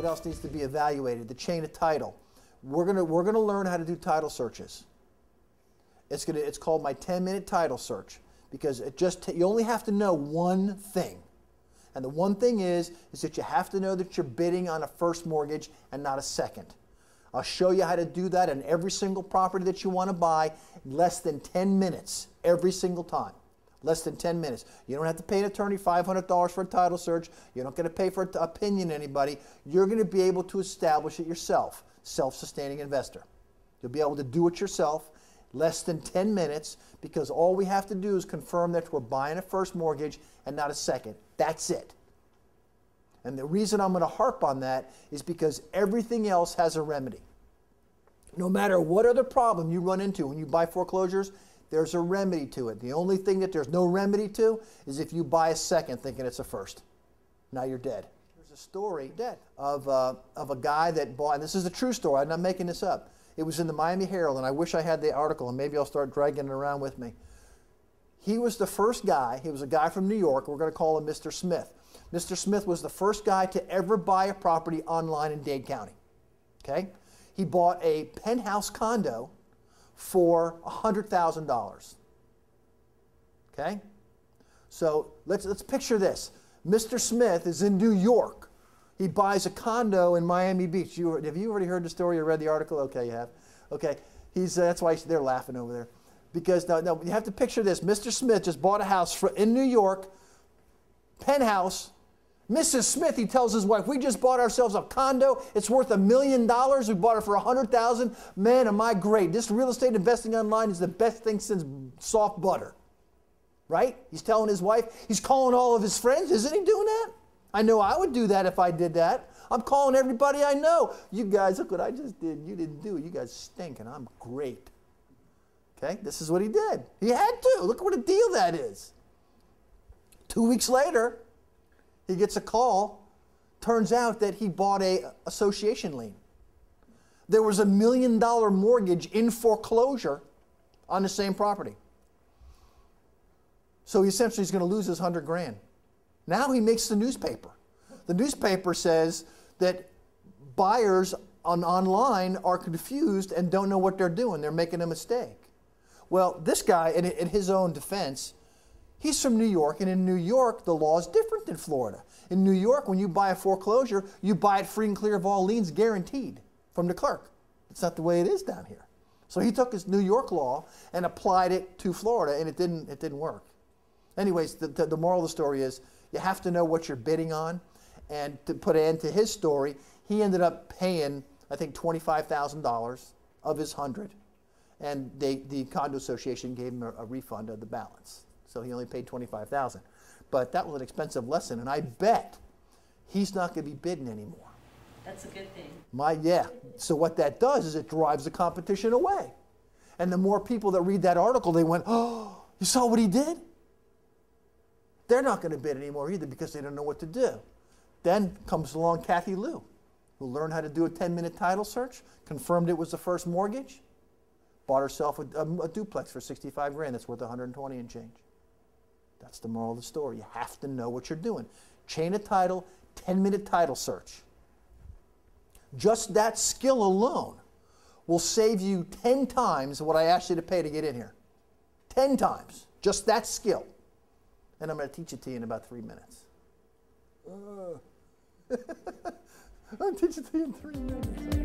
What else needs to be evaluated? The chain of title. We're gonna learn how to do title searches. It's called my 10-minute title search, because you only have to know one thing. And the one thing is that you have to know that you're bidding on a first mortgage and not a second. I'll show you how to do that on every single property that you want to buy in less than 10 minutes every single time. Less than 10 minutes. You don't have to pay an attorney $500 for a title search. You're not going to pay for an opinion anybody. You're going to be able to establish it yourself. Self-sustaining investor. You'll be able to do it yourself. Less than 10 minutes, because all we have to do is confirm that we're buying a first mortgage and not a second. That's it. And the reason I'm going to harp on that is because everything else has a remedy. No matter what other problem you run into when you buy foreclosures, there's a remedy to it. The only thing that there's no remedy to is if you buy a second thinking it's a first. Now you're dead. There's a story of a guy that bought, and this is a true story, I'm not making this up. It was in the Miami Herald, and I wish I had the article, and maybe I'll start dragging it around with me. He was the first guy, he was a guy from New York, we're going to call him Mr. Smith. Mr. Smith was the first guy to ever buy a property online in Dade County. Okay? He bought a penthouse condo for $100,000. Okay? So let's picture this. Mr. Smith is in New York. He buys a condo in Miami Beach. Have you already heard the story or read the article? Okay, you have. Okay, that's why they're laughing over there. Because no, you have to picture this. Mr. Smith just bought a house in New York, penthouse. Mrs. Smith, he tells his wife, we just bought ourselves a condo. It's worth $1 million. We bought it for $100,000. Man, am I great. This real estate investing online is the best thing since soft butter. Right? He's telling his wife. He's calling all of his friends. Isn't he doing that? I know I would do that if I did that. I'm calling everybody I know. You guys, look what I just did. You didn't do it. You guys stink, and I'm great. Okay? This is what he did. He had to. Look what a deal that is. 2 weeks later, he gets a call. Turns out that he bought an association lien. There was $1 million mortgage in foreclosure on the same property. So he essentially is going to lose his $100,000. Now he makes the newspaper. The newspaper says that buyers online are confused and don't know what they're doing. They're making a mistake. Well, this guy, in his own defense, he's from New York, and in New York, the law is different than Florida. In New York, when you buy a foreclosure, you buy it free and clear of all liens, guaranteed from the clerk. It's not the way it is down here. So he took his New York law and applied it to Florida, and it didn't work. Anyways, the moral of the story is you have to know what you're bidding on. And to put an end to his story, he ended up paying, I think, $25,000 of his $100,000. And the condo association gave him a refund of the balance. So he only paid $25,000. But that was an expensive lesson, and I bet he's not going to be bidding anymore. That's a good thing. Yeah. So what that does is it drives the competition away. And the more people that read that article, they went, oh, you saw what he did? They're not going to bid anymore either because they don't know what to do. Then comes along Kathy Lou, who learned how to do a 10-minute title search, confirmed it was the first mortgage, bought herself a duplex for $65,000 that's worth $120 and change. That's the moral of the story. You have to know what you're doing. Chain of title, 10-minute title search. Just that skill alone will save you 10 times what I asked you to pay to get in here. 10 times. Just that skill. And I'm going to teach it to you in about 3 minutes. I'll teach it to you in 3 minutes.